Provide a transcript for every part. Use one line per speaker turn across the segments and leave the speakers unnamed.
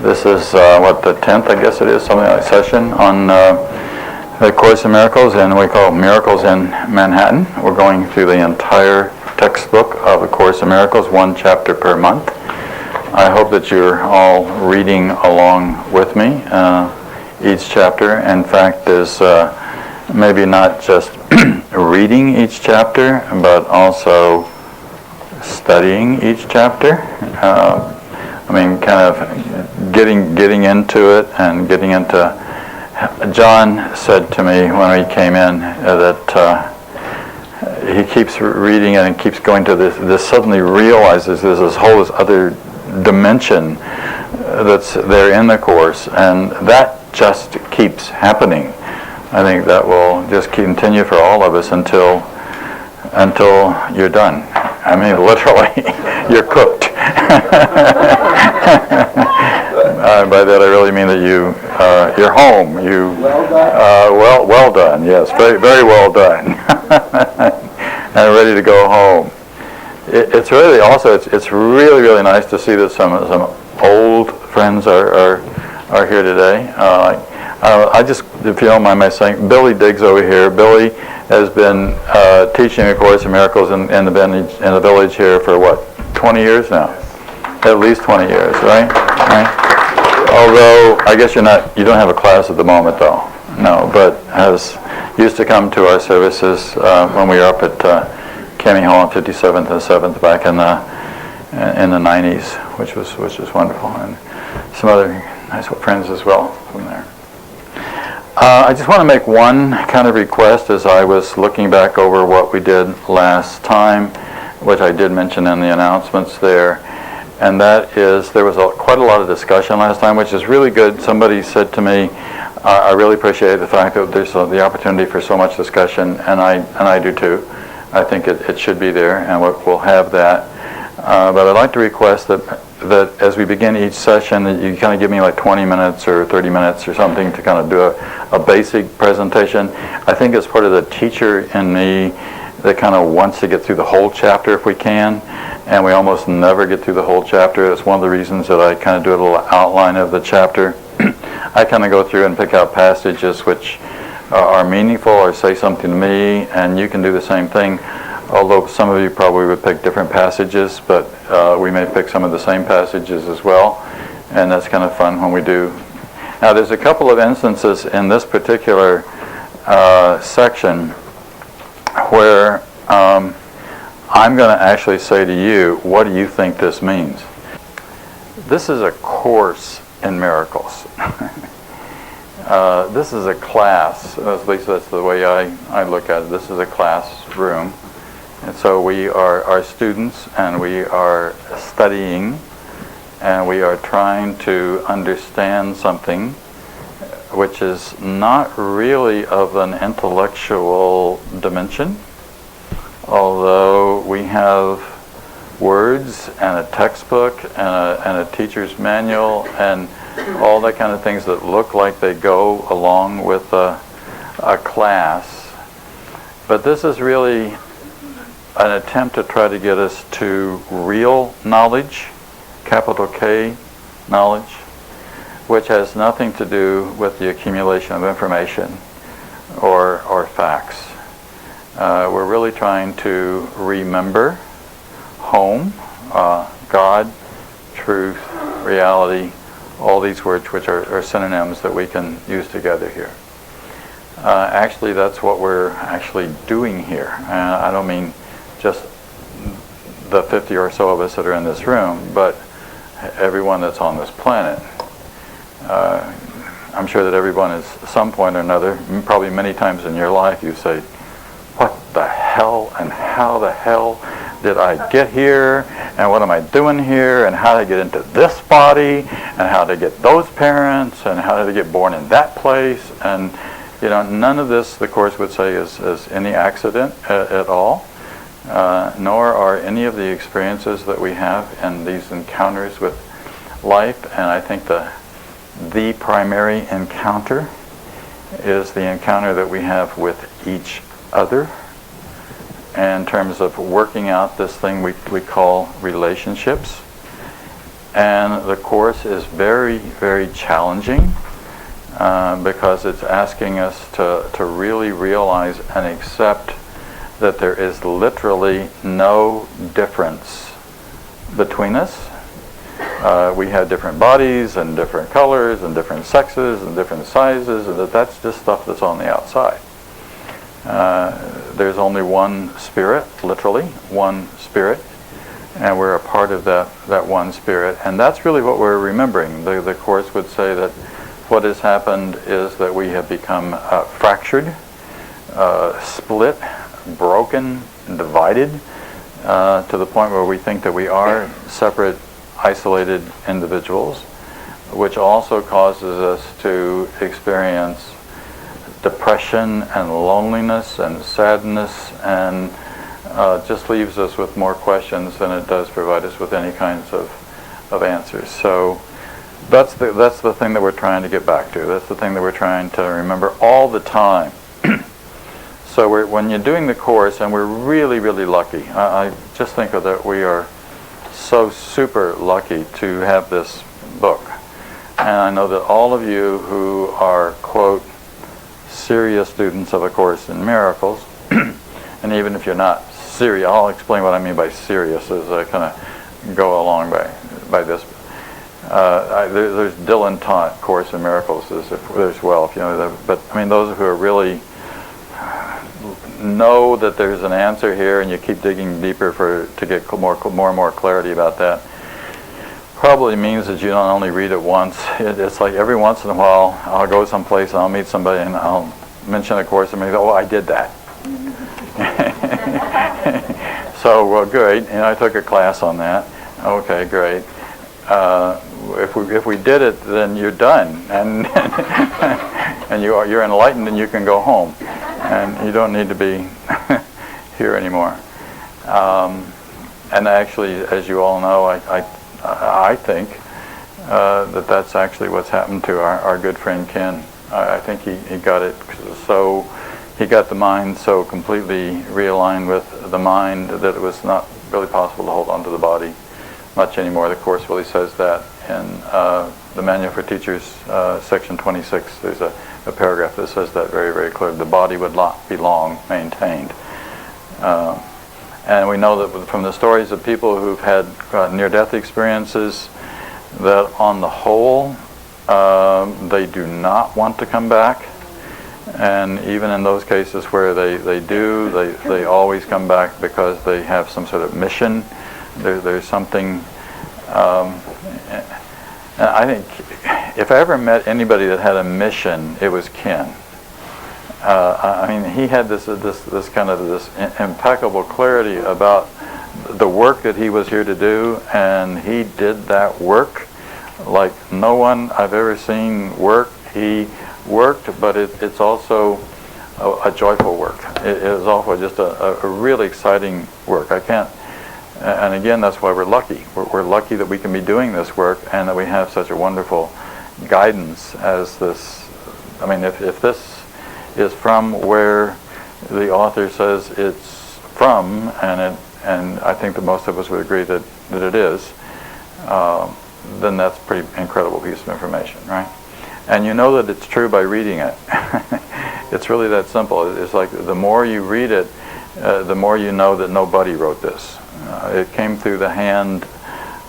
This is, the 10th, I guess it is, something like session on the Course in Miracles, and we call it Miracles in Manhattan. We're going through the entire textbook of the Course in Miracles, one chapter per month. I hope that you're all reading along with me. Each chapter, in fact, is maybe not just reading each chapter, but also studying each chapter. Kind of getting into it and getting into. Jon said to me when he came in that he keeps reading it and keeps going to this suddenly realizes there's this whole other dimension that's there in the Course, and that just keeps happening. I think that will just continue for all of us until you're done. I mean, literally, you're cooked. By that I really mean that you're home. Well done. Yes, very, very well done. And ready to go home. It's really also it's really, really nice to see that some old friends are here today. I just, if you don't mind my saying, Billy Diggs over here. Billy has been teaching a Course in Miracles in the village here for what, 20 years now? At least 20 years, right? Although I guess you don't have a class at the moment, though. No, but has used to come to our services when we were up at Cami Hall on 57th and 7th back in the 90s, which was wonderful, and some other nice friends as well from there. I just want to make one kind of request as I was looking back over what we did last time, which I did mention in the announcements there, and that is there was quite a lot of discussion last time, which is really good. Somebody said to me, I really appreciate the fact that there's the opportunity for so much discussion, and I do too. I think it should be there, and we'll have that. But I'd like to request that as we begin each session, that you kind of give me like 20 minutes or 30 minutes or something to kind of do a basic presentation. I think it's part of the teacher in me that kind of wants to get through the whole chapter if we can, and we almost never get through the whole chapter. It's one of the reasons that I kind of do a little outline of the chapter. I kind of go through and pick out passages which are meaningful or say something to me, and you can do the same thing. Although some of you probably would pick different passages, but we may pick some of the same passages as well, and that's kind of fun when we do. Now, there's a couple of instances in this particular section where I'm going to actually say to you, what do you think this means? This is a course in miracles. This is a class, at least that's the way I look at it. This is a classroom. And so we are students, and we are studying, and we are trying to understand something which is not really of an intellectual dimension, although we have words and a textbook and a teacher's manual and all that kind of things that look like they go along with a class. But this is really an attempt to try to get us to real knowledge, capital K knowledge, which has nothing to do with the accumulation of information or facts. We're really trying to remember home, God, truth, reality, all these words which are synonyms that we can use together here. Actually, that's what we're actually doing here. I don't mean just the 50 or so of us that are in this room, but everyone that's on this planet. I'm sure that everyone is at some point or another, probably many times in your life, you say, what the hell and how the hell did I get here, and what am I doing here, and how did I get into this body, and how did I get those parents, and how did I get born in that place? And none of this, the Course would say, is any accident at all. Nor are any of the experiences that we have in these encounters with life. And I think the primary encounter is the encounter that we have with each other in terms of working out this thing we call relationships. And the Course is very, very challenging because it's asking us to really realize and accept that there is literally no difference between us. We have different bodies and different colors and different sexes and different sizes, and that's just stuff that's on the outside. There's only one spirit, literally, one spirit, and we're a part of that one spirit. And that's really what we're remembering. The Course would say that what has happened is that we have become fractured, split, broken, divided, to the point where we think that we are separate, isolated individuals, which also causes us to experience depression and loneliness and sadness, and just leaves us with more questions than it does provide us with any kinds of answers. So that's the thing that we're trying to get back to. That's the thing that we're trying to remember all the time. So when you're doing the Course, and we're really, really lucky. I just think that we are so super lucky to have this book. And I know that all of you who are, quote, serious students of A Course in Miracles, and even if you're not serious, I'll explain what I mean by serious as I kind of go along by this. There's Dylan taught Course in Miracles as well, if you know that. But I mean, those who are really know that there's an answer here, and you keep digging deeper to get more and more clarity about that, probably means that you don't only read it once. It's like every once in a while I'll go someplace and I'll meet somebody and I'll mention a Course and maybe, oh, I did that. So, well, good. And I took a class on that. Okay, great. If we did it, then you're done, and and you're enlightened, and you can go home, and you don't need to be here anymore. And actually, as you all know, I think that that's actually what's happened to our good friend Ken. I think he got it so. He got the mind so completely realigned with the mind that it was not really possible to hold on to the body much anymore. The Course really says that in the Manual for Teachers, section 26. There's a paragraph that says that very, very clearly. The body would not be long maintained. And we know that from the stories of people who've had near-death experiences that on the whole, they do not want to come back. And even in those cases where they do, they always come back because they have some sort of mission. There's something, and I think if I ever met anybody that had a mission, it was Ken. I mean, he had this kind of this impeccable clarity about the work that he was here to do, and he did that work like no one I've ever seen work. He worked, but it's also a joyful work. It is also just a really exciting work. I can't, and again, that's why we're lucky. We're lucky that we can be doing this work and that we have such a wonderful guidance as this. I mean, if this is from where the author says it's from, and I think that most of us would agree that it is, then that's a pretty incredible piece of information, right? And you know that it's true by reading it. It's really that simple. It's like the more you read it, the more you know that nobody wrote this. It came through the hand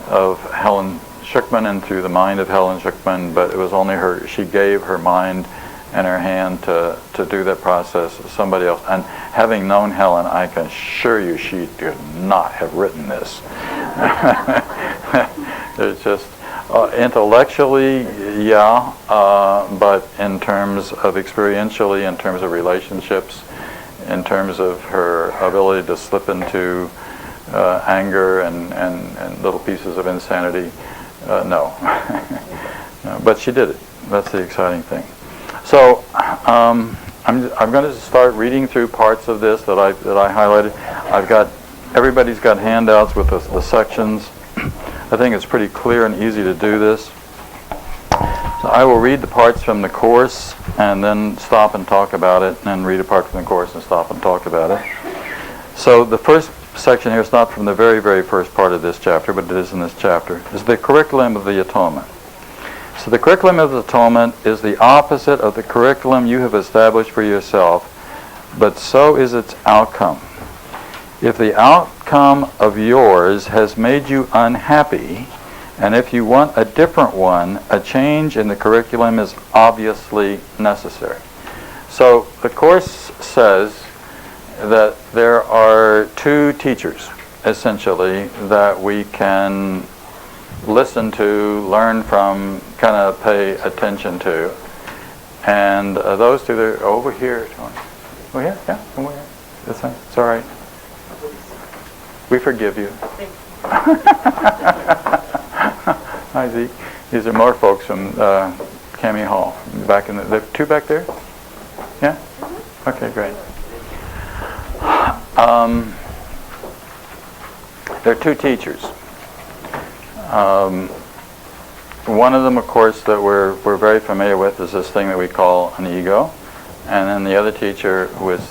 of Helen Schuckman and through the mind of Helen Schuckman, but it was only her. She gave her mind and her hand to do that process. Somebody else. And having known Helen, I can assure you she did not have written this. It's just intellectually, yeah, but in terms of experientially, in terms of relationships, in terms of her ability to slip into anger and little pieces of insanity, no. No. But she did it. That's the exciting thing. So I'm going to start reading through parts of this that I highlighted. Everybody's got handouts with the sections. I think it's pretty clear and easy to do this. So I will read the parts from the Course and then stop and talk about it, and then read a part from the Course and stop and talk about it. So the first section here is not from the very, very first part of this chapter, but it is in this chapter, is the curriculum of the atonement. So the curriculum of the atonement is the opposite of the curriculum you have established for yourself, but so is its outcome. If the outcome of yours has made you unhappy, and if you want a different one, a change in the curriculum is obviously necessary. So the Course says that there are two teachers, essentially, that we can listen to, learn from, kind of pay attention to. And those two, they're over here. Oh, yeah, come over here. This one, it's all right. We forgive you. Hi, Zeke. These are more folks from Cami Hall. Back in the two back there? Yeah? Okay, great. There are two teachers. One of them, of course, that we're very familiar with is this thing that we call an ego. And then the other teacher, who is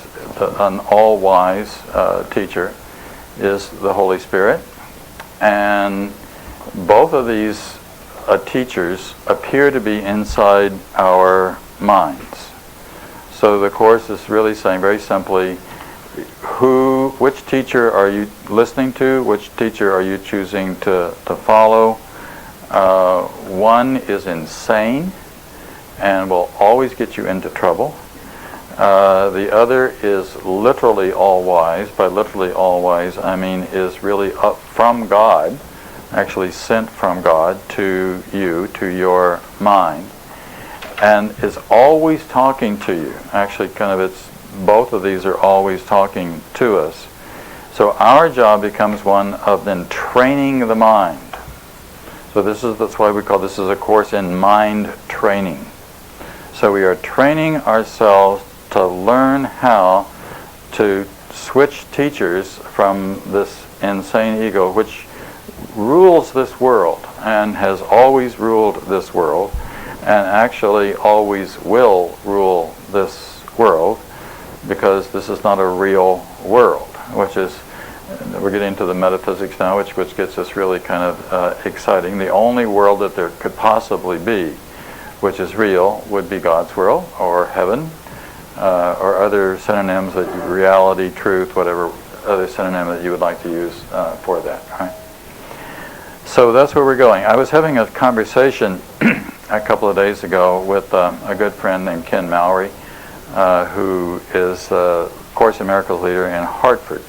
an all-wise teacher, is the Holy Spirit. And both of these teachers appear to be inside our minds. So the Course is really saying very simply, which teacher are you listening to? Which teacher are you choosing to follow? One is insane and will always get you into trouble. The other is literally all-wise. By literally all-wise, I mean is really up from God, actually sent from God to you, to your mind, and is always talking to you. Actually, both of these are always talking to us. So our job becomes one of then training the mind. So that's why we call this is a course in mind training. So we are training ourselves to learn how to switch teachers from this insane ego, which rules this world and has always ruled this world, and actually always will rule this world, because this is not a real world, which is, we're getting into the metaphysics now, which gets us really kind of exciting. The only world that there could possibly be, which is real, would be God's world, or heaven, or other synonyms, that reality, truth, whatever other synonym that you would like to use for that, right? So that's where we're going. I was having a conversation a couple of days ago with a good friend named Ken Mowry, who is the Course in Miracles leader in Hartford.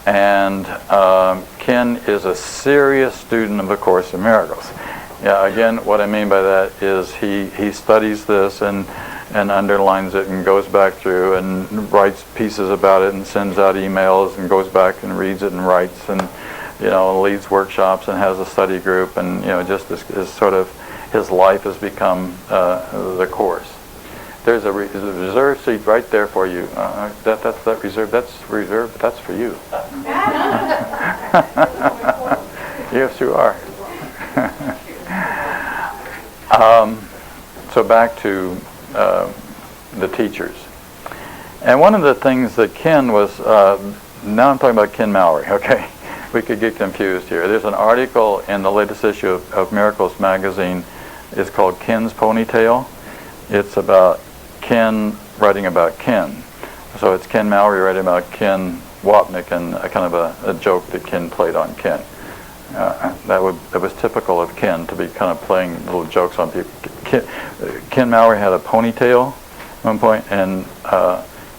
And Ken is a serious student of the Course in Miracles. Yeah, again, what I mean by that is he studies this and underlines it and goes back through and writes pieces about it and sends out emails and goes back and reads it and writes and leads workshops and has a study group, and just is sort of his life has become the Course. There's a reserve seat right there for you. That's reserved. That's for you. Yes, you are. So back to the teachers. And one of the things that Ken was, now I'm talking about Ken Mowry, okay? We could get confused here. There's an article in the latest issue of Miracles magazine. It's called Ken's Ponytail. It's about Ken writing about Ken. So it's Ken Mowry writing about Ken Wapnick, and a kind of a joke that Ken played on Ken. That was typical of Ken, to be kind of playing little jokes on people. Ken Mowry had a ponytail at one point, and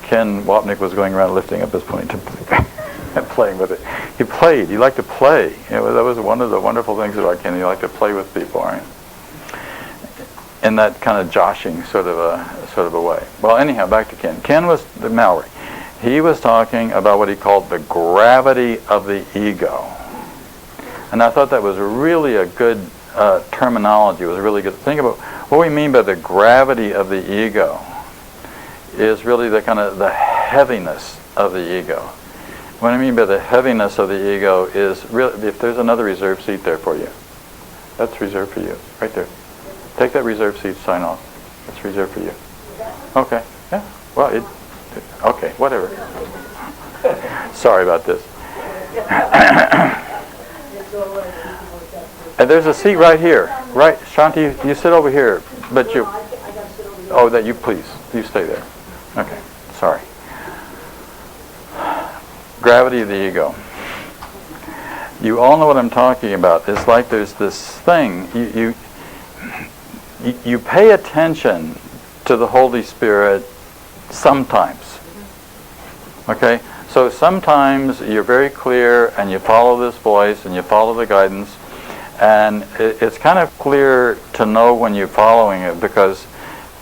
Ken Wapnick was going around lifting up his ponytail and playing with it. He played. He liked to play. That was one of the wonderful things about Ken. He liked to play with people, right? In that kind of joshing sort of a way. Well, anyhow, back to Ken. Ken was the Mowry. He was talking about what he called the gravity of the ego. And I thought that was really a good terminology. It was really good. Think about what we mean by the gravity of the ego is really the kind of the heaviness of the ego. What I mean by the heaviness of the ego is really, if there's another reserved seat there for you, that's reserved for you, right there. Take that reserved seat, sign off. It's reserved for you. Okay. Yeah. Well, okay. Whatever. Sorry about this. And there's a seat right here. Right, Shanti, you sit over here. But you... Oh, that you please. You stay there. Okay, sorry. Gravity of the ego. You all know what I'm talking about. It's like there's this thing. You pay attention to the Holy Spirit sometimes. Okay? So sometimes you're very clear and you follow this voice and you follow the guidance, and it's kind of clear to know when you're following it because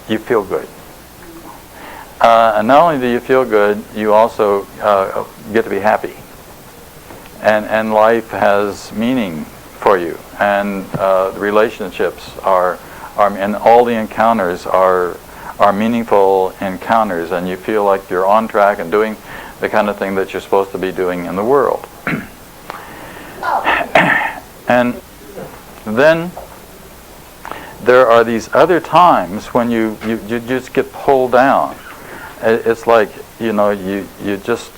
you feel good. And not only do you feel good, you also get to be happy. And life has meaning for you. And the relationships are and all the encounters are meaningful encounters, and you feel like you're on track and doing the kind of thing that you're supposed to be doing in the world. And then there are these other times when you just get pulled down. It's like, you just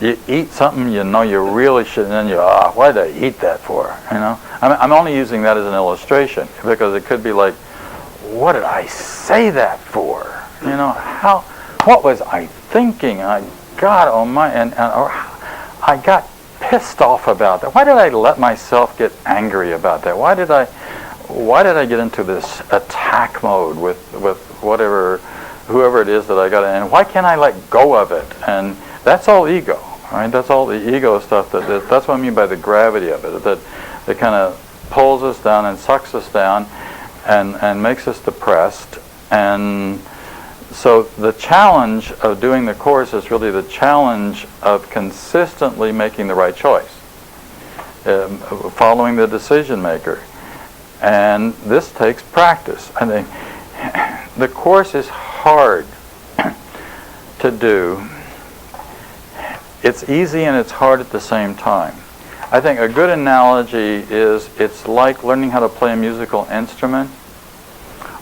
you eat something you really shouldn't, and then why did I eat that for? I'm only using that as an illustration because it could be like, what did I say that for? What was I thinking? God almighty, and I got pissed off about that. Why did I let myself get angry about that? Why did I get into this attack mode with whoever it is that I got in? And why can't I let go of it? And that's all ego, right? That's all the ego stuff. That's what I mean by the gravity of it. That kind of pulls us down and sucks us down, and makes us depressed. And so the challenge of doing the course is really the challenge of consistently making the right choice, following the decision maker. And this takes practice. I think the course is hard to do. It's easy and it's hard at the same time. I think a good analogy is it's like learning how to play a musical instrument,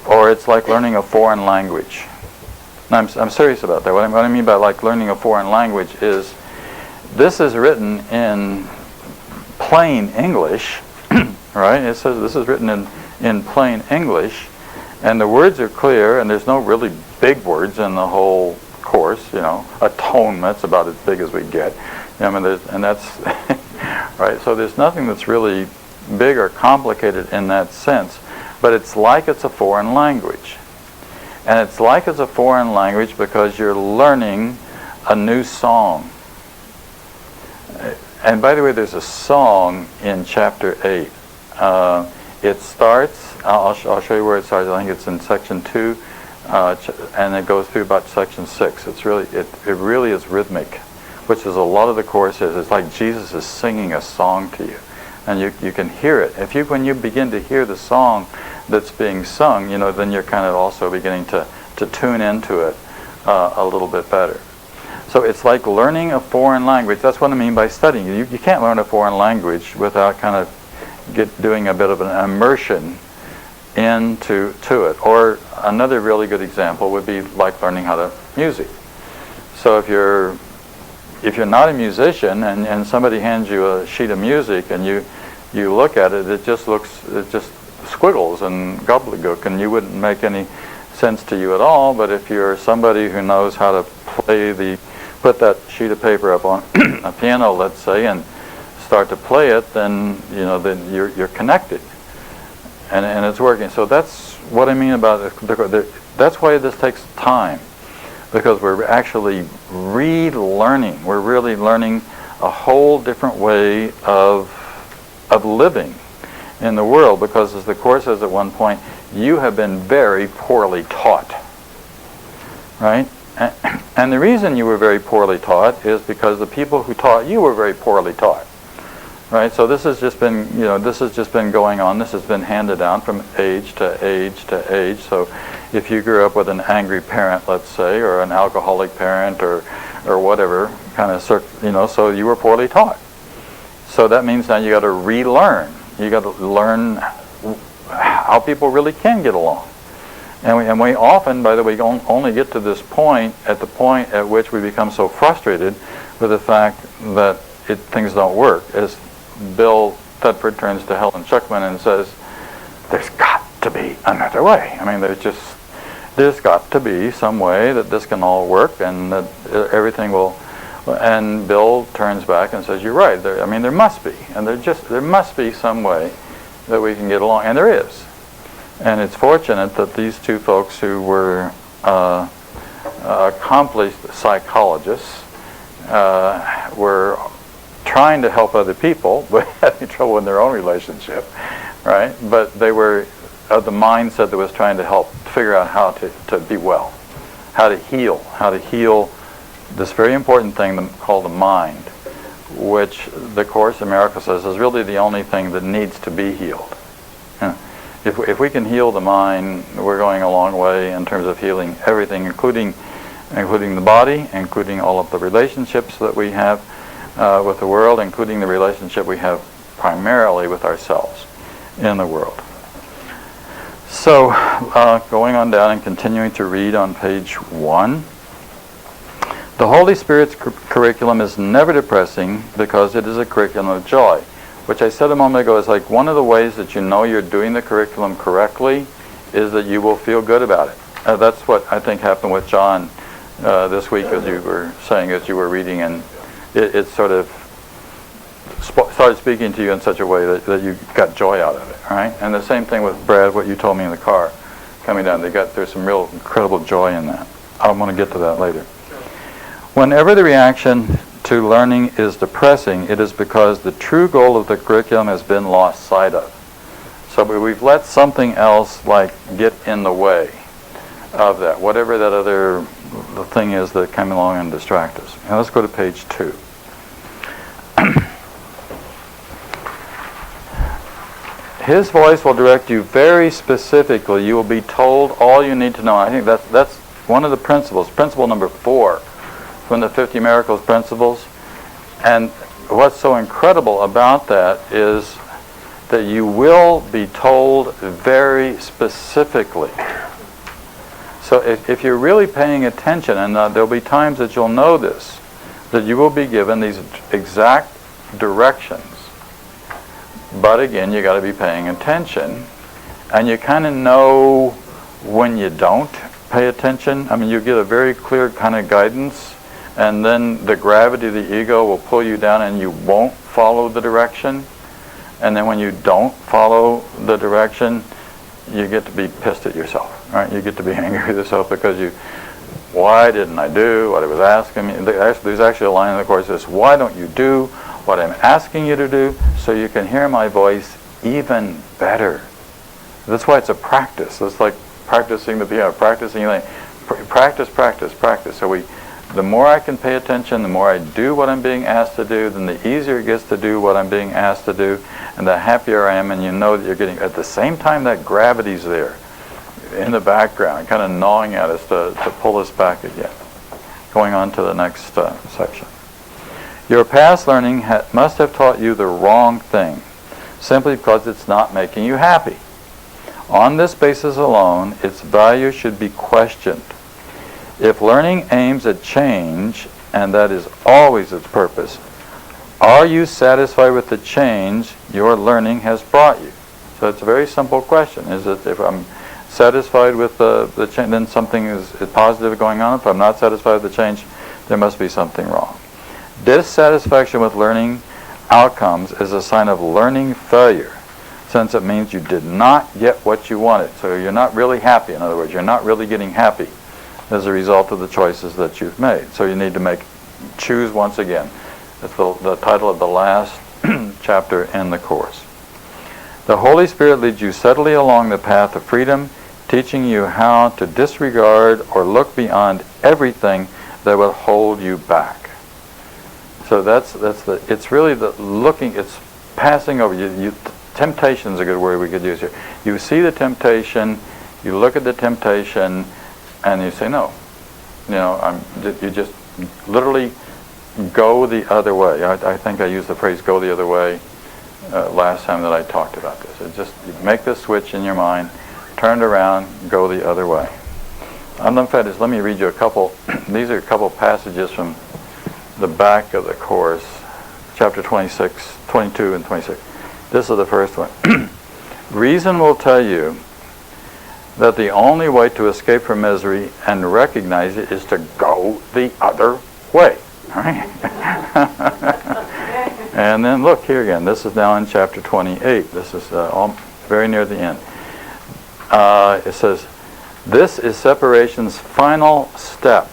or it's like learning a foreign language. Now, I'm serious about that. What I mean by like learning a foreign language is this is written in plain English, right? It says this is written in plain English, and the words are clear, and there's no really big words in the whole course. Atonement's about as big as we get. And that's right. So there's nothing that's really big or complicated in that sense, but it's like it's a foreign language. And it's like it's a foreign language because you're learning a new song. And by the way, there's a song in chapter 8. It starts, I'll show you where it starts. I think it's in section 2, and it goes through about section 6. It really is rhythmic, which is a lot of the course is. It's like Jesus is singing a song to you. And you can hear it. When you begin to hear the song that's being sung, then you're kind of also beginning to tune into it a little bit better. So it's like learning a foreign language. That's what I mean by studying. You can't learn a foreign language without kind of doing a bit of an immersion into it. Or another really good example would be like learning how to music. So if you're not a musician and somebody hands you a sheet of music and you look at it, it just squiggles and gobbledygook, and you wouldn't make any sense to you at all. But if you're somebody who knows how to put that sheet of paper up on a piano, let's say, and start to play it, then then you're connected, and it's working. So that's what I mean about that's why this takes time, because we're actually relearning. We're really learning a whole different way of living in the world, because as the Course says at one point, you have been very poorly taught, right? And the reason you were very poorly taught is because the people who taught you were very poorly taught, right? So this has just been going on. This has been handed down from age to age to age. So if you grew up with an angry parent, let's say, or an alcoholic parent, or whatever kind of so you were poorly taught. So that means now you got to relearn. You got to learn how people really can get along. And we often, by the way, only get to this point at the point at which we become so frustrated with the fact that things don't work, as Bill Thetford turns to Helen Schuckman and says, there's got to be another way. I mean, there's got to be some way that this can all work and that everything will. And Bill turns back and says, you're right. There must be. And there must be some way that we can get along. And there is. And it's fortunate that these two folks who were accomplished psychologists were trying to help other people, but having trouble in their own relationship, right? But they were of the mindset that was trying to help figure out how to be well, how to heal this very important thing called the mind, which the Course in Miracles says is really the only thing that needs to be healed. If we can heal the mind, we're going a long way in terms of healing everything, including the body, including all of the relationships that we have with the world, including the relationship we have primarily with ourselves in the world. So, going on down and continuing to read on page 1. The Holy Spirit's curriculum is never depressing because it is a curriculum of joy, which I said a moment ago is like one of the ways that you know you're doing the curriculum correctly is that you will feel good about it. That's what I think happened with John this week, as you were saying, as you were reading, and it sort of started speaking to you in such a way that you got joy out of it, all right? And the same thing with Brad, what you told me in the car coming down. There's some real incredible joy in that. I'm going to get to that later. Whenever the reaction to learning is depressing, it is because the true goal of the curriculum has been lost sight of. So we've let something else get in the way of that, whatever that other the thing is that came along and distract us. Now let's go to page 2. His voice will direct you very specifically. You will be told all you need to know. I think that's one of the principles. Principle number 4 from the 50 Miracles principles. And what's so incredible about that is that you will be told very specifically. So if you're really paying attention, and there'll be times that you'll know this, that you will be given these exact directions. But again, you got to be paying attention, and you kind of know when you don't pay attention. I mean, you get a very clear kind of guidance, and then the gravity of the ego will pull you down, and you won't follow the direction. And then when you don't follow the direction, you get to be pissed at yourself, right? You get to be angry with yourself because why didn't I do what I was asking me? There's actually a line in the Course that says, why don't you do what I'm asking you to do so you can hear my voice even better? That's why it's a practice. It's like practicing the piano, practicing practice. So the more I can pay attention, the more I do what I'm being asked to do, then the easier it gets to do what I'm being asked to do, and the happier I am, and you know that you're getting, at the same time that gravity's there in the background, kind of gnawing at us to pull us back again. Going on to the next section. Your past learning must have taught you the wrong thing, simply because it's not making you happy. On this basis alone, its value should be questioned. If learning aims at change, and that is always its purpose, are you satisfied with the change your learning has brought you? So it's a very simple question. Is that if I'm satisfied with the change, then something is positive going on. If I'm not satisfied with the change, there must be something wrong. Dissatisfaction with learning outcomes is a sign of learning failure, since it means you did not get what you wanted. So you're not really happy. In other words, you're not really getting happy as a result of the choices that you've made. So you need to choose once again. That's the title of the last chapter in the Course. The Holy Spirit leads you steadily along the path of freedom, teaching you how to disregard or look beyond everything that will hold you back. So it's really the looking, it's passing over. Temptation is a good word we could use here. You see the temptation, you look at the temptation, and you say no. You just literally go the other way. I think I used the phrase "go the other way" last time that I talked about this. It's just you make this switch in your mind, turn it around, go the other way. Let me read you a couple. These are a couple passages from the back of the Course, chapter 26, 22 and 26. This is the first one. Reason will tell you that the only way to escape from misery and recognize it is to go the other way. All right? And then look here again. This is now in chapter 28. This is very near the end. It says, this is separation's final step,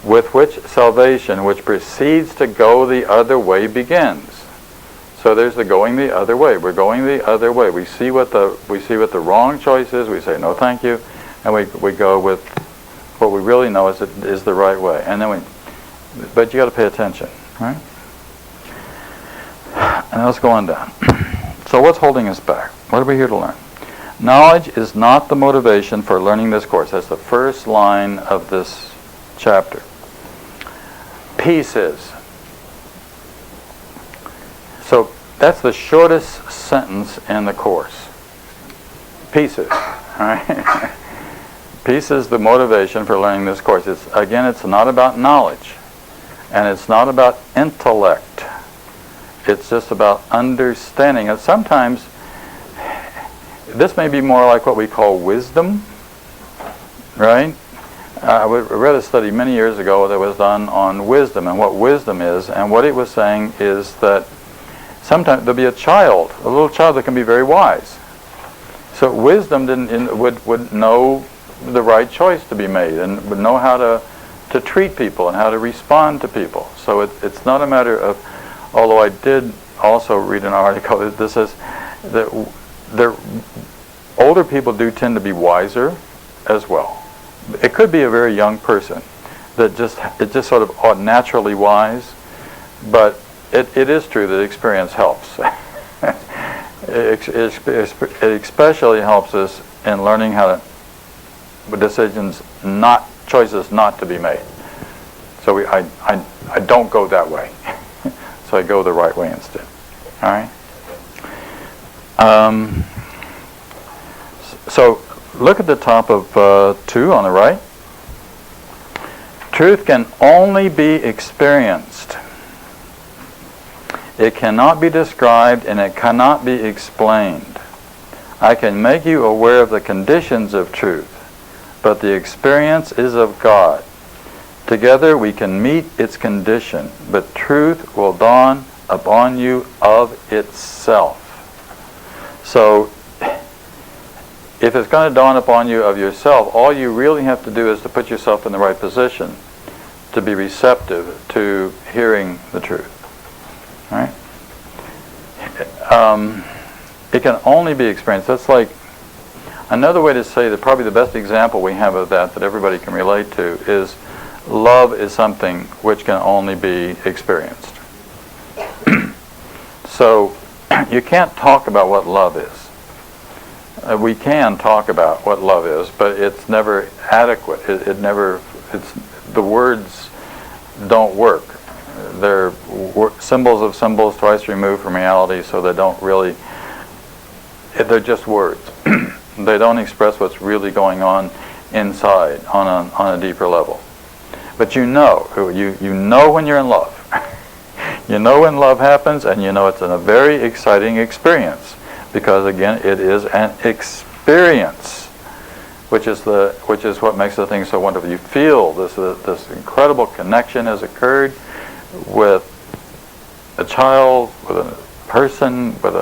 with which salvation, which proceeds to go the other way, begins. So there's the going the other way. We're going the other way. We see what the wrong choice is. We say no, thank you, and we go with what we really know is the right way. And then but you got to pay attention, right? And let's go on down. So what's holding us back? What are we here to learn? Knowledge is not the motivation for learning this course. That's the first line of this chapter. Peace is. So that's the shortest sentence in the course. Peace is. All right? Peace is the motivation for learning this course. It's not about knowledge, and it's not about intellect. It's just about understanding. And sometimes this may be more like what we call wisdom, right? I read a study many years ago that was done on wisdom and what wisdom is, and what it was saying is that sometimes there'll be a little child that can be very wise. So wisdom would know the right choice to be made and would know how to treat people and how to respond to people. So it's not a matter of, although I did also read an article that says that older people do tend to be wiser as well. It could be a very young person that just sort of naturally wise, but it is true that experience helps. It especially helps us in learning how to choices not to be made. So I don't go that way. So I go the right way instead. All right. So look at the top of 2 on the right. Truth can only be experienced. It cannot be described and it cannot be explained. I can make you aware of the conditions of truth, but the experience is of God. Together we can meet its condition, but truth will dawn upon you of itself. So, if it's going to dawn upon you of yourself, all you really have to do is to put yourself in the right position to be receptive to hearing the truth. All right? It can only be experienced. That's like another way to say that probably the best example we have of that everybody can relate to is love is something which can only be experienced. So you can't talk about what love is. We can talk about what love is, but it's never adequate. The words don't work. They're symbols of symbols twice removed from reality, so they don't really, they're just words. They don't express what's really going on inside on a deeper level. But you know when you're in love. You know when love happens, and you know it's a very exciting experience, because again it is an experience, which is what makes the thing so wonderful. You feel this incredible connection has occurred with a child, with a person, with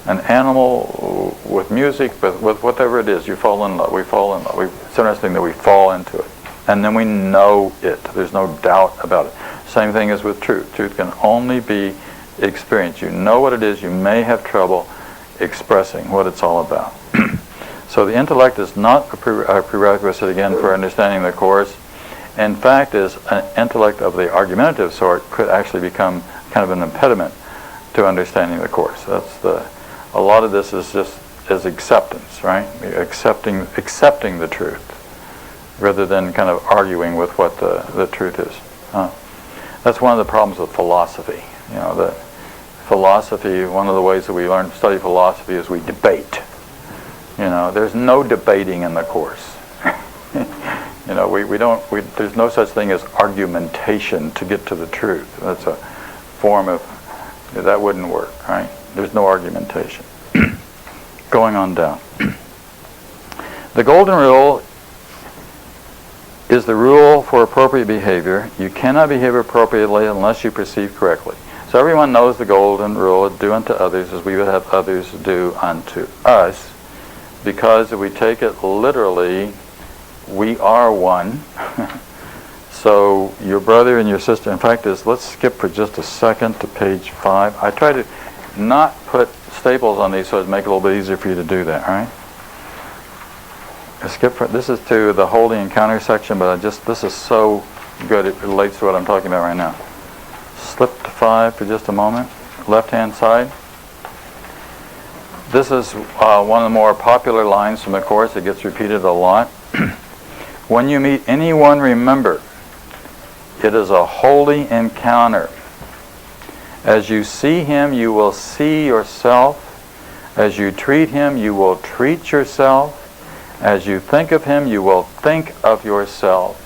an animal, with music, with whatever it is. You fall in love. We fall in love. It's interesting that we fall into it, and then we know it. There's no doubt about it. Same thing as with truth. Truth can only be experienced. You know what it is. You may have trouble expressing what it's all about. So the intellect is not a prerequisite, again, for understanding the Course. In fact, is an intellect of the argumentative sort could actually become kind of an impediment to understanding the Course. A lot of this is just as acceptance, right? Accepting the truth, rather than kind of arguing with what the truth is. That's one of the problems with philosophy. The philosophy. One of the ways that we study philosophy is we debate. There's no debating in the Course. There's no such thing as argumentation to get to the truth. That's a form of, that wouldn't work, right? There's no argumentation. Going on down. The golden rule is the rule for appropriate behavior. You cannot behave appropriately unless you perceive correctly. So everyone knows the golden rule, do unto others as we would have others do unto us, because if we take it literally, we are one. So your brother and your sister, in fact, let's skip for just a second to page 5. I try to not put staples on these so it'd make it a little bit easier for you to do that, all right? This is to the holding encounter section, but this is so good it relates to what I'm talking about right now. Slip to 5 for just a moment. Left-hand side. This is one of the more popular lines from the Course. It gets repeated a lot. When you meet anyone, remember, it is a holy encounter. As you see him, you will see yourself. As you treat him, you will treat yourself. As you think of him, you will think of yourself.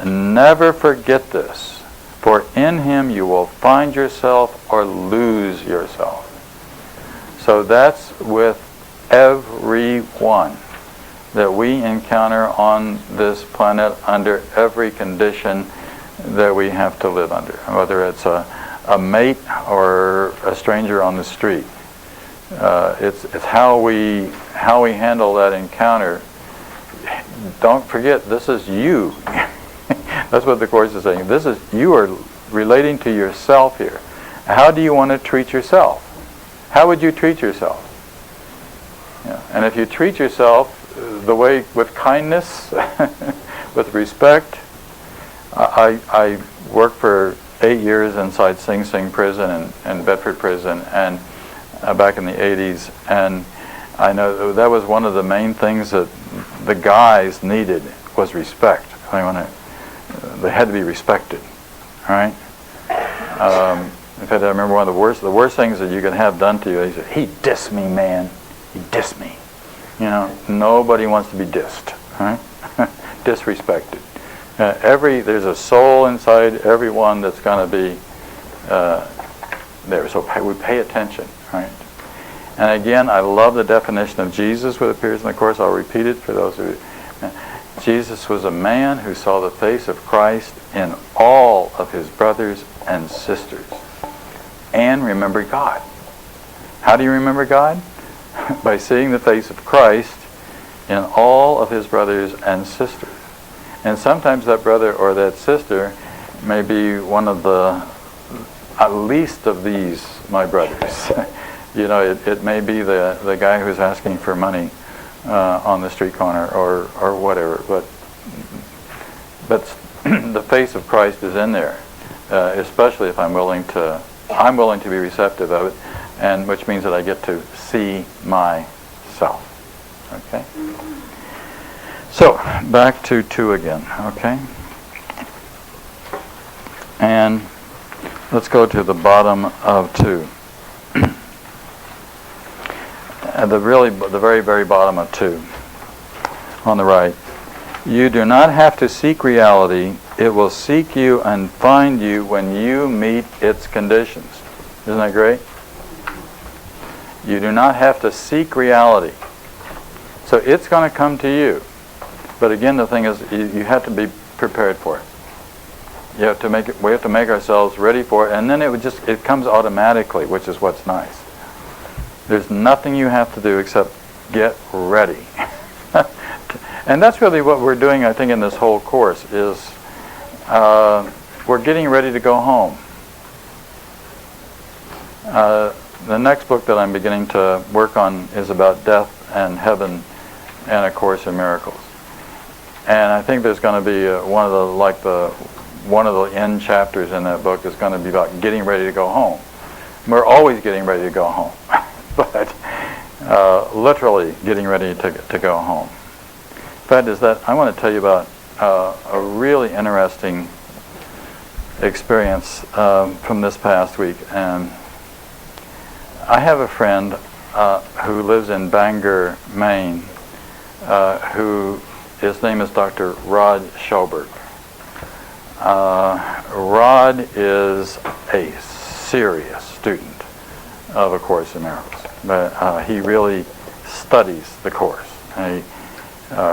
Never forget this, for in him you will find yourself or lose yourself. So that's with everyone that we encounter on this planet under every condition that we have to live under, whether it's a mate or a stranger on the street. It's how we handle that encounter. Don't forget, this is you. That's what the Course is saying. You are relating to yourself here. How do you want to treat yourself? How would you treat yourself? Yeah. And if you treat yourself the way, with kindness, with respect. I worked for 8 years inside Sing Sing prison and Bedford prison, and back in the 80s, and I know that was one of the main things that the guys needed was respect. They had to be respected, right? In fact, I remember one of the worst things that you can have done to you. He said, "He dissed me, man. He dissed me." You know, nobody wants to be dissed, right? Disrespected. There's a soul inside everyone that's going to be there. So we pay attention, right? And again, I love the definition of Jesus that appears in the Course. I'll repeat it for those who. Jesus was a man who saw the face of Christ in all of his brothers and sisters, and remembered God. How do you remember God? By seeing the face of Christ in all of his brothers and sisters. And sometimes that brother or that sister may be one of the least of these, my brothers. You know, it may be the guy who's asking for money on the street corner or whatever. But the face of Christ is in there, especially if I'm willing to be receptive of it, and which means that I get to see myself. Okay. So, back to 2 again, okay? And let's go to the bottom of 2. At the very, very bottom of 2, on the right. You do not have to seek reality. It will seek you and find you when you meet its conditions. Isn't that great? You do not have to seek reality. So it's going to come to you. But again, the thing is, you have to be prepared for it. We have to make ourselves ready for it, and then it comes automatically, which is what's nice. There's nothing you have to do except get ready. And that's really what we're doing, I think, in this whole course, is we're getting ready to go home. The next book that I'm beginning to work on is about death and heaven and A Course in Miracles. And I think there's going to be one of the end chapters in that book is going to be about getting ready to go home. We're always getting ready to go home, but literally getting ready to go home. In fact, I want to tell you about a really interesting experience from this past week. And I have a friend who lives in Bangor, Maine, his name is Dr. Rod Schobert. Rod is a serious student of A Course in Miracles. But he really studies the Course. He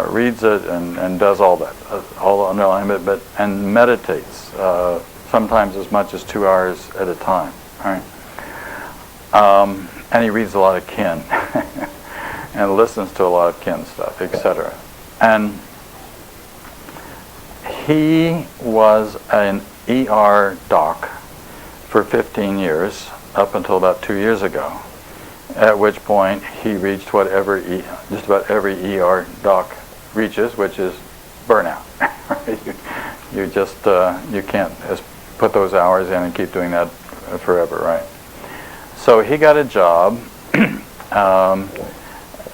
reads it and does all that, all the underlying bit, and meditates, sometimes as much as 2 hours at a time. Right? And he reads a lot of Kin and listens to a lot of Kin stuff, etc. And he was an ER doc for 15 years, up until about 2 years ago, at which point he reached whatever just about every ER doc reaches, which is burnout. you just you can't just put those hours in and keep doing that forever, right? So he got a job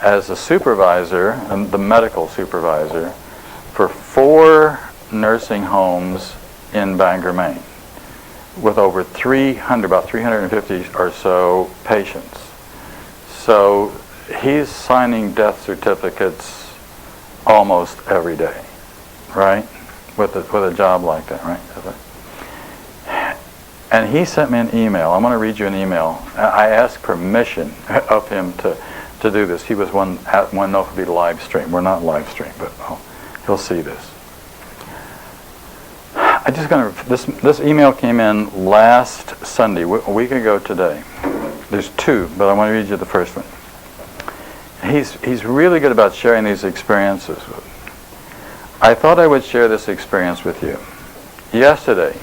as a supervisor, the medical supervisor, for 4 nursing homes in Bangor, Maine, with over about 350 or so patients. So he's signing death certificates almost every day, right? With a job like that, right? And he sent me an email. I'm going to read you an email. I asked permission of him to do this. He was one know if it'd be live stream. We're not live stream, but he'll see this. This email came in last Sunday, a week ago today. There's 2, but I want to read you the first one. He's really good about sharing these experiences with me. I thought I would share this experience with you. Yesterday,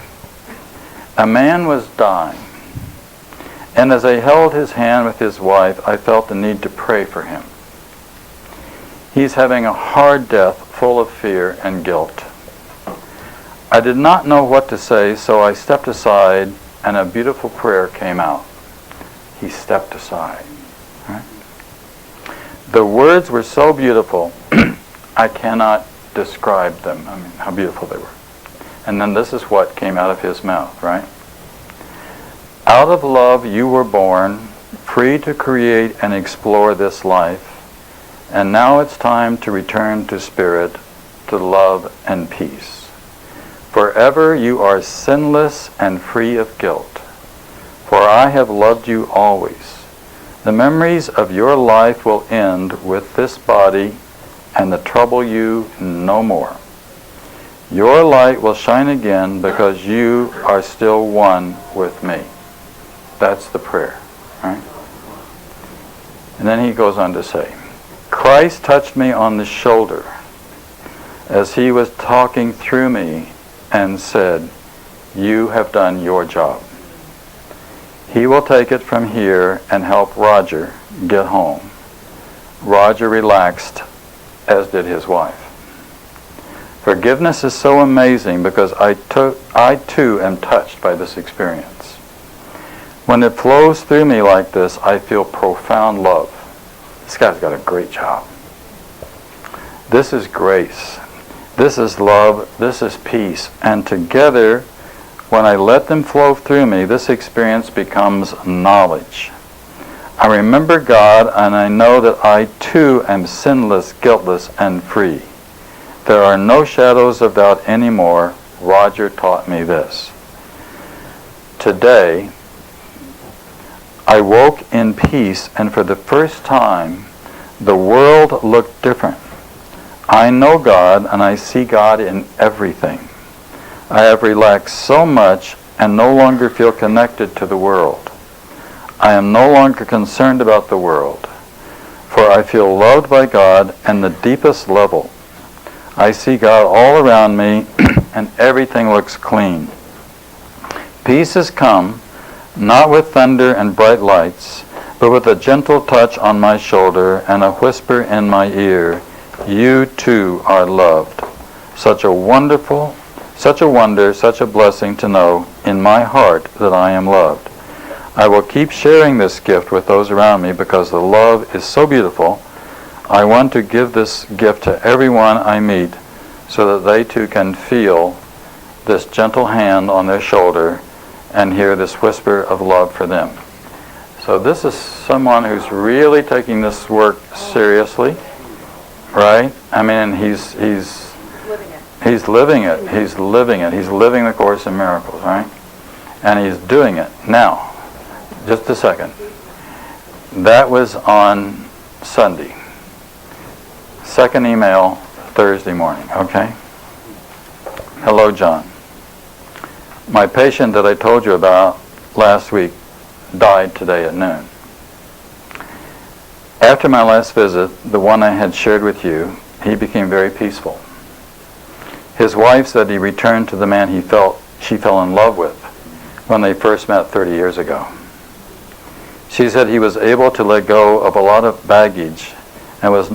a man was dying, and as I held his hand with his wife, I felt the need to pray for him. He's having a hard death full of fear and guilt. I did not know what to say, so I stepped aside, and a beautiful prayer came out. He stepped aside. Right? The words were so beautiful, I cannot describe them. I mean, how beautiful they were. And then this is what came out of his mouth, right? Out of love you were born, free to create and explore this life, and now it's time to return to spirit, to love and peace. Forever you are sinless and free of guilt, for I have loved you always. The memories of your life will end with this body and the trouble you no more. Your light will shine again because you are still one with me. That's the prayer, right? And then he goes on to say, Christ touched me on the shoulder as he was talking through me and said, you have done your job. He will take it from here and help Roger get home. Roger relaxed, as did his wife. Forgiveness is so amazing because I too am touched by this experience. When it flows through me like this, I feel profound love. This guy's got a great job. This is grace. This is love. This is peace. And together, when I let them flow through me, this experience becomes knowledge. I remember God, and I know that I too am sinless, guiltless, and free. There are no shadows of doubt anymore. Roger taught me this. Today, I woke in peace, and for the first time, the world looked different. I know God, and I see God in everything. I have relaxed so much and no longer feel connected to the world. I am no longer concerned about the world, for I feel loved by God at the deepest level. I see God all around me, and everything looks clean. Peace has come, not with thunder and bright lights, but with a gentle touch on my shoulder and a whisper in my ear, you too are loved. Such a wonder, such a blessing to know in my heart that I am loved. I will keep sharing this gift with those around me because the love is so beautiful. I want to give this gift to everyone I meet so that they too can feel this gentle hand on their shoulder and hear this whisper of love for them. So this is someone who's really taking this work seriously, right? I mean, he's living it. He's living the Course in Miracles, right? and he's doing it. Now, just a second. That was on Sunday. Second email, Thursday morning, okay? Hello, John. My patient that I told you about last week died today at noon. After my last visit, the one I had shared with you, he became very peaceful. His wife said he returned to the man she fell in love with when they first met 30 years ago. She said he was able to let go of a lot of baggage and was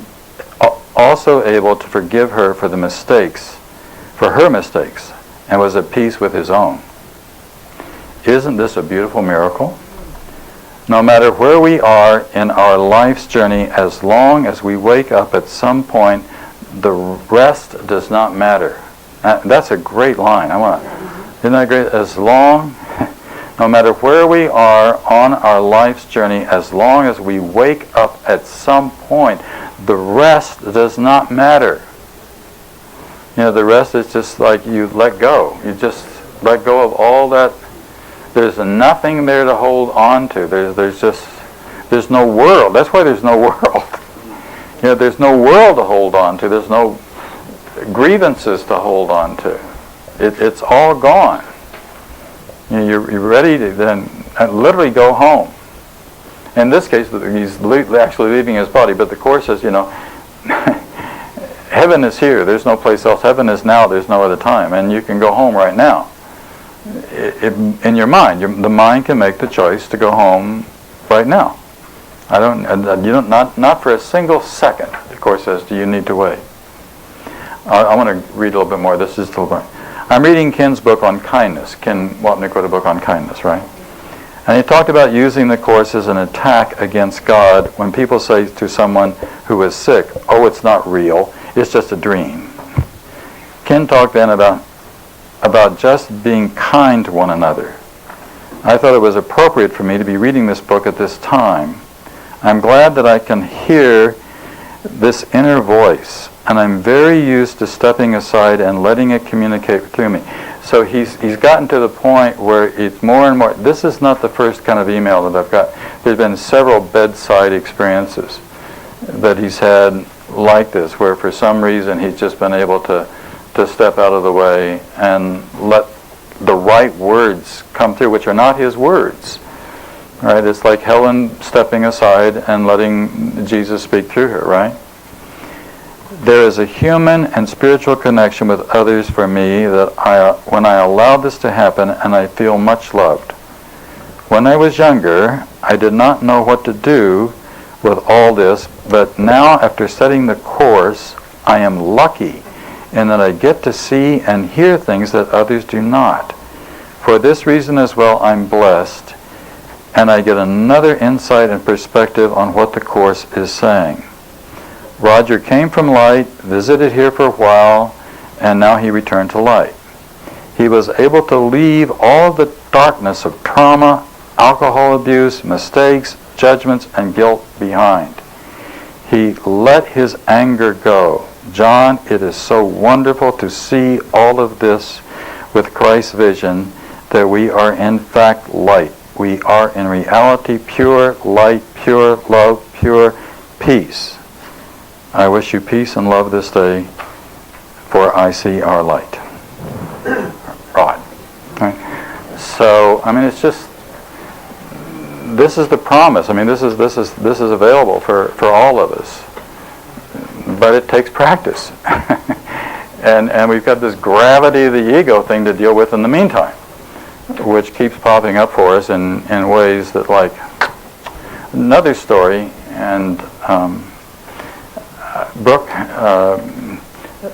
also able to forgive her for her mistakes, and was at peace with his own. Isn't this a beautiful miracle? No matter where we are in our life's journey, as long as we wake up at some point, the rest does not matter. That's a great line. Isn't that great? No matter where we are on our life's journey, as long as we wake up at some point, the rest does not matter. The rest is just like you let go. You just let go of all that. There's nothing there to hold on to. There's no world. That's why there's no world. There's no world to hold on to. There's no grievances to hold on to. It's all gone. You're ready to then literally go home. In this case, he's actually leaving his body, but the Course says, heaven is here. There's no place else. Heaven is now. There's no other time. And you can go home right now. In your mind, the mind can make the choice to go home right now. Not for a single second, the Course says, do you need to wait. I want to read a little bit more. This is still going. I'm reading Ken's book on kindness. Ken Wapnick wrote a book on kindness, right? And he talked about using the Course as an attack against God when people say to someone who is sick, oh, it's not real, it's just a dream. Ken talked then about just being kind to one another. I thought it was appropriate for me to be reading this book at this time. I'm glad that I can hear this inner voice, and I'm very used to stepping aside and letting it communicate through me. So he's gotten to the point where it's more and more. This is not the first kind of email that I've got. There's been several bedside experiences that he's had like this, where for some reason he's just been able to step out of the way and let the right words come through, which are not his words. Right? It's like Helen stepping aside and letting Jesus speak through her, right? There is a human and spiritual connection with others for me that when I allow this to happen, and I feel much loved. When I was younger, I did not know what to do with all this, but now after studying the Course, I am lucky in that I get to see and hear things that others do not. For this reason as well, I'm blessed, and I get another insight and perspective on what the Course is saying. Roger came from light, visited here for a while, and now he returned to light. He was able to leave all the darkness of trauma, alcohol abuse, mistakes, judgments, and guilt behind. He let his anger go. John, it is so wonderful to see all of this with Christ's vision that we are in fact light. We are in reality pure light, pure love, pure peace. I wish you peace and love this day, for I see our light. Right. So, it's just, this is the promise. This is available for all of us. But it takes practice. and we've got this gravity of the ego thing to deal with in the meantime, which keeps popping up for us in ways that, like, another story, and Brooke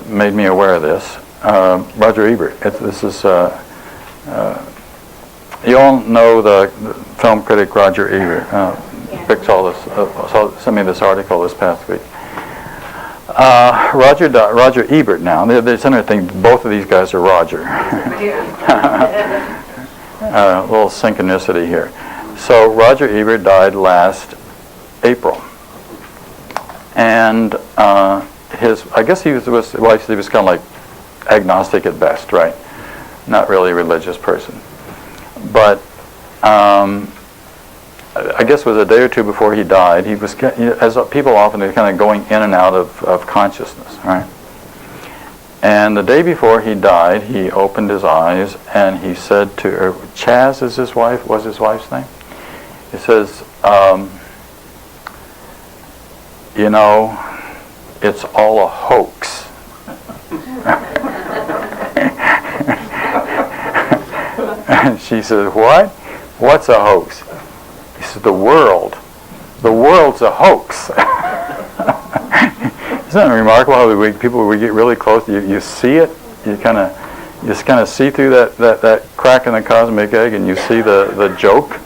made me aware of this. Roger Ebert. This is you all know the film critic Roger Ebert. Picks all this. Sent me this article this past week. Roger Ebert. Now, there's another thing. Both of these guys are Roger. A little synchronicity here. So Roger Ebert died last April. And I guess he was kind of like agnostic at best, right? Not really a religious person. But I guess it was a day or two before he died. He was, as people often do, kind of going in and out of consciousness, right? And the day before he died, he opened his eyes and he said to her, Chaz is his wife, was his wife's name? He says, you know, it's all a hoax. And she says, what? What's a hoax? He says, the world. The world's a hoax. Isn't it remarkable how we get really close, you see it, you just kind of see through that crack in the cosmic egg, and you see the joke,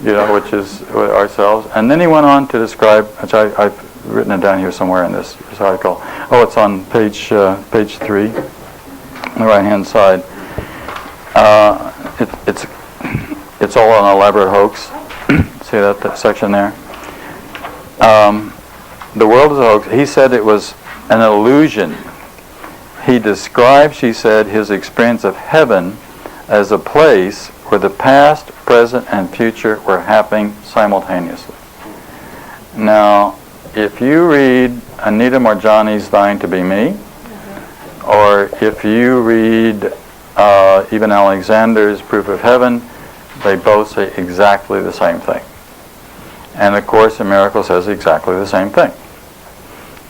you know, which is ourselves. And then he went on to describe, which I've written it down here somewhere in this article. Oh, it's on page 3, on the right-hand side. It's all an elaborate hoax. See that section there? The world is a hoax. He said it was an illusion. He described, she said, his experience of heaven as a place where the past, present, and future were happening simultaneously. Now, if you read Anita Moorjani's Dying to Be Me, or if you read Eben Alexander's Proof of Heaven, they both say exactly the same thing. And the Course in Miracles says exactly the same thing.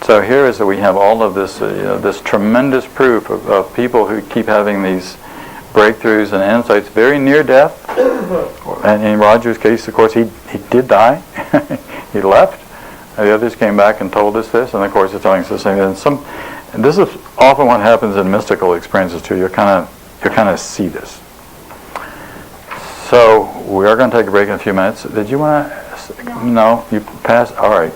So here is that we have all of this this tremendous proof of people who keep having these breakthroughs and insights very near death. And in Roger's case, of course, he did die. He left. And the others came back and told us this, and the Course is telling us the same thing. And this is often what happens in mystical experiences too. You kind of see this. So we are going to take a break in a few minutes. Did you want to? No, you passed. All right.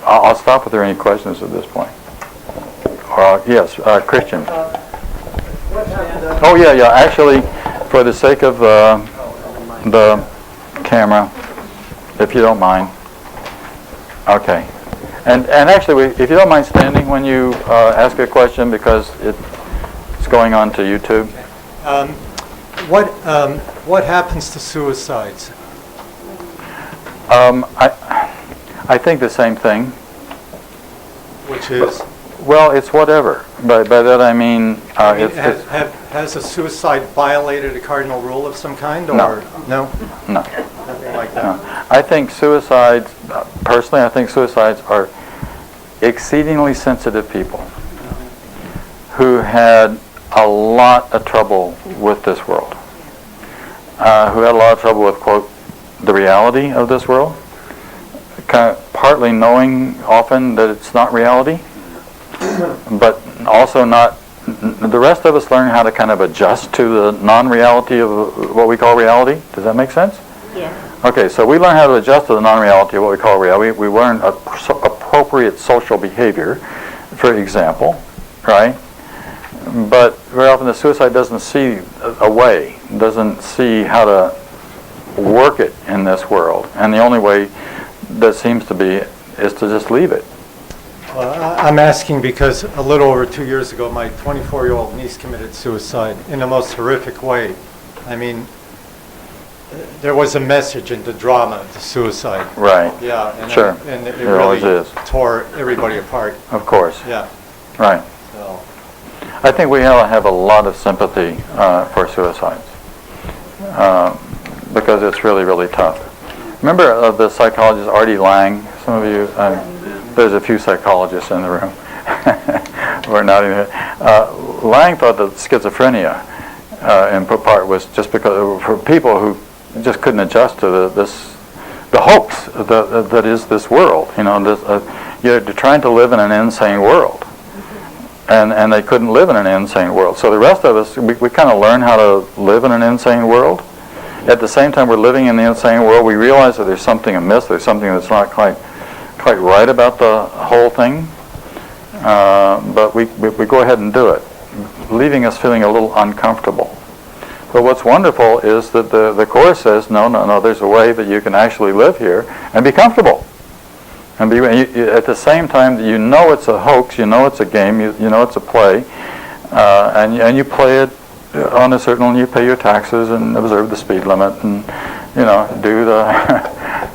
I'll stop if there are any questions at this point. Yes, Christian. Oh yeah. Actually, for the sake of the camera, if you don't mind. Okay. And actually, if you don't mind standing when you ask a question, because it's going on to YouTube.
What happens to suicides?
I think the same thing.
Which is?
Well, it's whatever. By that I mean...
has a suicide violated a cardinal rule of some kind? Or
No.
No?
No.
Nothing like that?
No. I think suicides, personally, I think suicides are exceedingly sensitive people who had a lot of trouble with this world. Who had a lot of trouble with, quote, the reality of this world, partly knowing often that it's not reality, but also not. The rest of us learn how to kind of adjust to the non-reality of what we call reality. Does that make sense?
Yeah.
Okay, so we learn how to adjust to the non-reality of what we call reality. We learn appropriate social behavior, for example, right? But very often the suicide doesn't see a way, doesn't see how to work it in this world. And the only way that seems to be is to just leave it.
Well, I'm asking because a little over 2 years ago, my 24-year-old niece committed suicide in the most horrific way. I mean, there was a message in the drama of the suicide.
Right.
Yeah. And
Sure.
And it
There always
really
is.
tore everybody apart.
Of course.
Yeah.
Right.
So.
I think we have a lot of sympathy for suicides because it's really, really tough. Remember the psychologist Artie Lang? Some of you, there's a few psychologists in the room. We're not even. Lang thought that schizophrenia, in part, was just because for people who just couldn't adjust to the hoax that is this world. You know, you're trying to live in an insane world. And they couldn't live in an insane world. So the rest of us, we kind of learn how to live in an insane world. At the same time we're living in the insane world, we realize that there's something amiss, there's something that's not quite right about the whole thing. But we go ahead and do it, leaving us feeling a little uncomfortable. But what's wonderful is that the Course says, no, there's a way that you can actually live here and be comfortable. And at the same time, you know it's a hoax, you know it's a game, you know it's a play, and you play it on a certain, you pay your taxes and observe the speed limit and, do the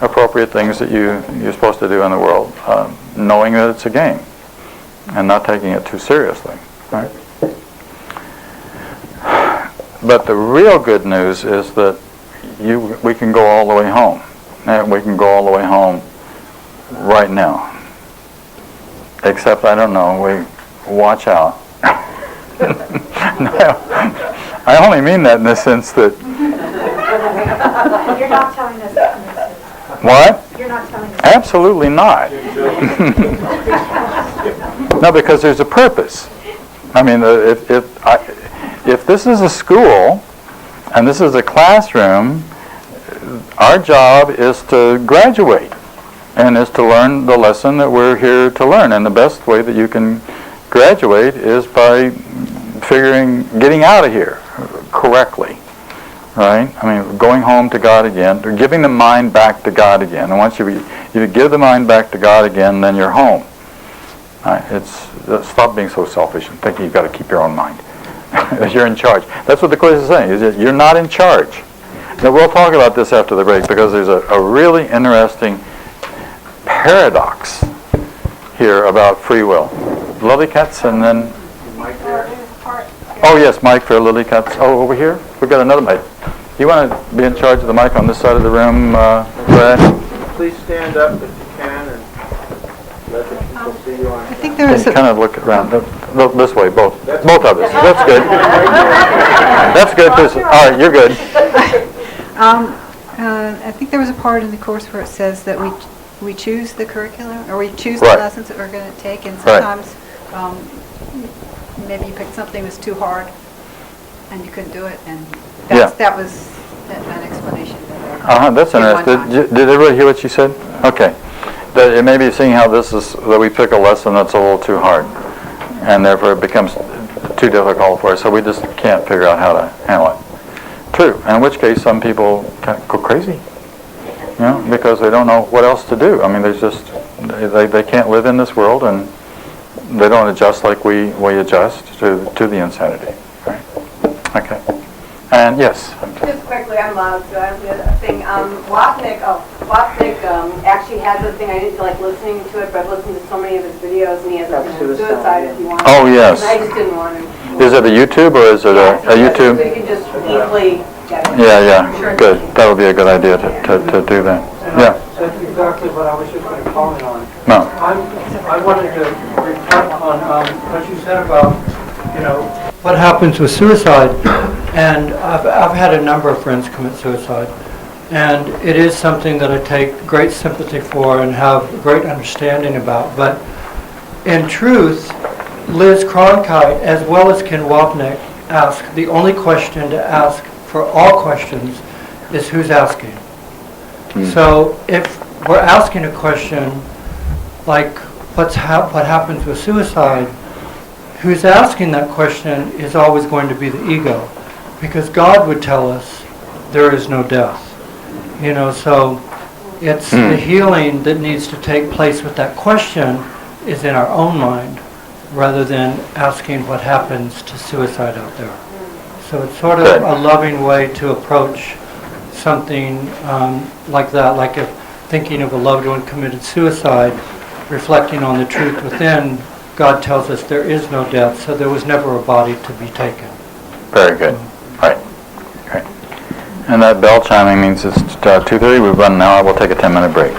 appropriate things that you're supposed to do in the world, knowing that it's a game and not taking it too seriously, right? But the real good news is that we can go all the way home. And we can go all the way home right now. Except, I don't know, we watch out. No, I only mean that in the sense that...
You're not telling us that.
What?
You're not telling us.
Absolutely not. No, because there's a purpose. I mean, if this is a school and this is a classroom, our job is to graduate and is to learn the lesson that we're here to learn. And the best way that you can graduate is by getting out of here correctly, right? I mean, going home to God again, or giving the mind back to God again. And once you give the mind back to God again, then you're home. Stop being so selfish and thinking you've got to keep your own mind. You're in charge. That's what the quiz is saying, is that you're not in charge. Now, we'll talk about this after the break because there's a really interesting paradox here about free will. Lily Cats and then... Oh, yes, Mike for Lily Cats. Oh, over here? We've got another mic. You want to be in charge of the mic on this side of the room, Brad?
Please stand up if you can and let the people see you on.
I think there is
Kind of look around. This way, both of us. That's good. That's good. All right, you're good.
I think there was a part in the course where it says that we choose the curriculum, or we choose the
Right.
lessons that we're going to take, and
Right.
sometimes maybe you picked something that was too hard and you couldn't do it, and that was an explanation.
That's
At one
interesting.
time.
Did everybody hear what she said? Okay. That it may be seeing how this is, that we pick a lesson that's a little too hard, and therefore it becomes too difficult for us, so we just can't figure out how to handle it. True, and in which case some people go crazy, because they don't know what else to do. I mean, there's just, they can't live in this world, and they don't adjust like we adjust to the insanity. Right? Okay. And yes.
Just quickly, I'm loud, so I have the other thing. Wapnick actually has a thing. I didn't feel like listening to it, but I've listened to so many of his videos, and he has a thing on suicide if you want.
Oh, yes.
I just didn't want to.
Is it a YouTube or is it a YouTube?
So you can just easily get it.
Yeah, good. That would be a good idea to do that. Yeah.
That's exactly what I was just going to comment on.
No.
I wanted to reflect on what you said about, what happens with suicide. And I've had a number of friends commit suicide. And it is something that I take great sympathy for and have great understanding about. But in truth, Liz Cronkite, as well as Ken Wapnick, ask the only question to ask for all questions is who's asking. So if we're asking a question like what happens with suicide, who's asking that question is always going to be the ego, because God would tell us there is no death. So it's the healing that needs to take place with that question is in our own mind, rather than asking what happens to suicide out there. So it's sort of a loving way to approach something like that, like if thinking of a loved one committed suicide, reflecting on the truth within, God tells us there is no death, so there was never a body to be taken.
Very good. Right. And that bell chiming means it's 2:30. We've run an hour. We'll take a 10-minute break.